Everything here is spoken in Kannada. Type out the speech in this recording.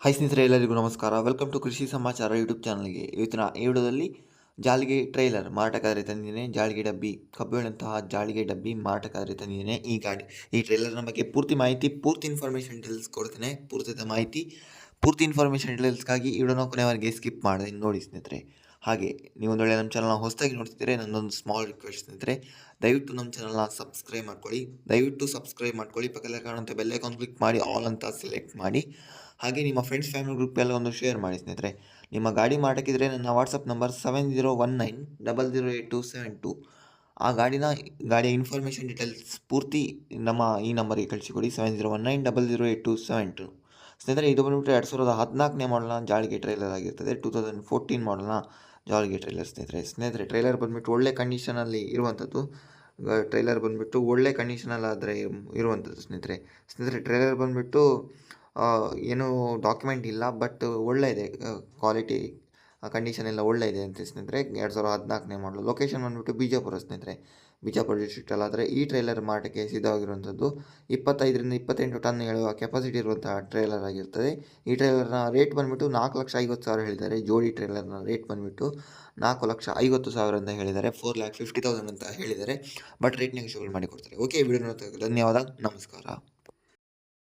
ಹೈ ಸ್ನೇಹಿತರೆ, ಎಲ್ಲರಿಗೂ ನಮಸ್ಕಾರ. ವೆಲ್ಕಮ್ ಟು ಕೃಷಿ ಸಮಾಚಾರ ಯೂಟ್ಯೂಬ್ ಚಾನಲ್ಗೆ. ಇವತ್ತಿನ ಈ ವಿಡಿಯೋದಲ್ಲಿ ಜಾಳಿಗೆ ಟ್ರೈಲರ್ ಮಾರಾಟಕ್ಕಾಗಿ ತಂದಿದ್ದೇನೆ. ಜಾಳಿಗೆ ಡಬ್ಬಿ, ಕಬ್ಬಿಣಂತಹ ಜಾಳಿಗೆ ಡಬ್ಬಿ ಮಾರಾಟಕ್ಕಾಗಿ ತಂದಿದ್ದೇನೆ. ಈ ಟ್ರೈಲರ್ನ ಬಗ್ಗೆ ಪೂರ್ತಿ ಇನ್ಫಾರ್ಮೇಷನ್ ಡೀಟೇಲ್ಸ್ ಕೊಡ್ತೇನೆ. ಪೂರ್ತಿ ಇನ್ಫಾರ್ಮೇಷನ್ ಡೀಟೇಲ್ಸ್ಗಾಗಿ ಈ ವಿಡಿಯೋನ ಕೊನೆವರೆಗೆ ಸ್ಕಿಪ್ ಮಾಡಿ ನೋಡಿ ಸ್ನೇಹಿತರೆ. ಹಾಗೆ ನೀವು ಒಂದು ವೇಳೆ ನಮ್ಮ ಚಾನಲ್ನ ಹೊಸದಾಗಿ ನೋಡ್ತಿದ್ರೆ ನನ್ನೊಂದು ಸ್ಮಾಲ್ ರಿಕ್ವೆಸ್ಟ್ ಸ್ನೇಹಿತರೆ, ದಯವಿಟ್ಟು ನಮ್ಮ ಚಾನಲ್ನ ಸಬ್ಸ್ಕ್ರೈಬ್ ಮಾಡ್ಕೊಳ್ಳಿ. ಪಕ್ಕದಲ್ಲಿ ಕಾಣುವಂಥ ಬೆಲ್ ಐಕಾನ್ ಕ್ಲಿಕ್ ಮಾಡಿ ಆಲ್ ಅಂತ ಸೆಲೆಕ್ಟ್ ಮಾಡಿ. ಹಾಗೆ ನಿಮ್ಮ ಫ್ರೆಂಡ್ಸ್ ಫ್ಯಾಮಿಲಿ ಗ್ರೂಪೆಲ್ಲ ಒಂದು ಶೇರ್ ಮಾಡಿ ಸ್ನೇಹಿತರೆ. ನಿಮ್ಮ ಗಾಡಿ ಮಾರಾಟಕ್ಕಿದ್ರೆ ನನ್ನ ವಾಟ್ಸಪ್ ನಂಬರ್ 7019008272. ಆ ಗಾಡಿಯ ಇನ್ಫಾರ್ಮೇಷನ್ ಡೀಟೇಲ್ಸ್ ಪೂರ್ತಿ ನಮ್ಮ ಈ ನಂಬರಿಗೆ ಕಳಿಸಿಕೊಡಿ, 7019008272. ಸ್ನೇಹಿತರೆ, ಇದು ಬಂದುಬಿಟ್ಟು 2014ನೇ ಮಾಡಲ್ನ ಜಾಳಿಗೆ ಟ್ರೈಲರ್ ಆಗಿರ್ತದೆ. 2014 ಮಾಡಲ್ನ ಜಾಳಿಗೆ ಟ್ರೈಲರ್ ಸ್ನೇಹಿತರೆ. ಟ್ರೈಲರ್ ಬಂದುಬಿಟ್ಟು ಒಳ್ಳೆ ಕಂಡೀಷನಲ್ಲಿ ಇರುವಂಥದ್ದು. ಒಳ್ಳೆ ಕಂಡೀಷನಲ್ಲಾದರೆ ಇರುವಂಥದ್ದು ಸ್ನೇಹಿತರೆ. ಟ್ರೈಲರ್ ಬಂದುಬಿಟ್ಟು ಏನೂ ಡಾಕ್ಯುಮೆಂಟ್ ಇಲ್ಲ, ಬಟ್ ಒಳ್ಳೆ ಇದೆ. ಕ್ವಾಲಿಟಿ ಕಂಡೀಷನ್ ಎಲ್ಲ ಒಳ್ಳೆ ಇದೆ ಅಂತ ಸ್ನೇಹಿತರೆ. 2014ನೇ ಮಾಡಲು. ಲೊಕೇಶನ್ ಬಂದುಬಿಟ್ಟು ಬಿಜಾಪುರ ಸ್ನೇಹಿತರೆ. ಬಿಜಾಪುರ ಡಿಸ್ಟ್ರಿಕ್ಟಲ್ಲಾದರೆ ಈ ಟ್ರೈಲರ್ ಮಾರಾಟಕ್ಕೆ ಸಿದ್ಧವಾಗಿರುವಂಥದ್ದು. 25ರಿಂದ 28 ಟನ್ ಹೇಳುವ ಕೆಪಾಸಿಟಿ ಇರುವಂತಹ ಟ್ರೈಲರ್ ಆಗಿರ್ತದೆ. ಈ ಟ್ರೈಲರ್ನ ರೇಟ್ ಬಂದುಬಿಟ್ಟು 4,50,000 ಹೇಳಿದ್ದಾರೆ. ಜೋಡಿ ಟ್ರೈಲರ್ನ ರೇಟ್ ಬಂದುಬಿಟ್ಟು 4,50,000 ಅಂತ ಹೇಳಿದ್ದಾರೆ. 4,50,000 ಅಂತ ಹೇಳಿದ್ದಾರೆ. ಬಟ್ ರೇಟ್ ನೆಗೋಷಿಯಬಲ್ ಮಾಡಿ ಕೊಡ್ತಾರೆ. ಓಕೆ, ವಿಡಿಯೋ ನೋಡೋದಕ್ಕೆ ಧನ್ಯವಾದ. ನಮಸ್ಕಾರ.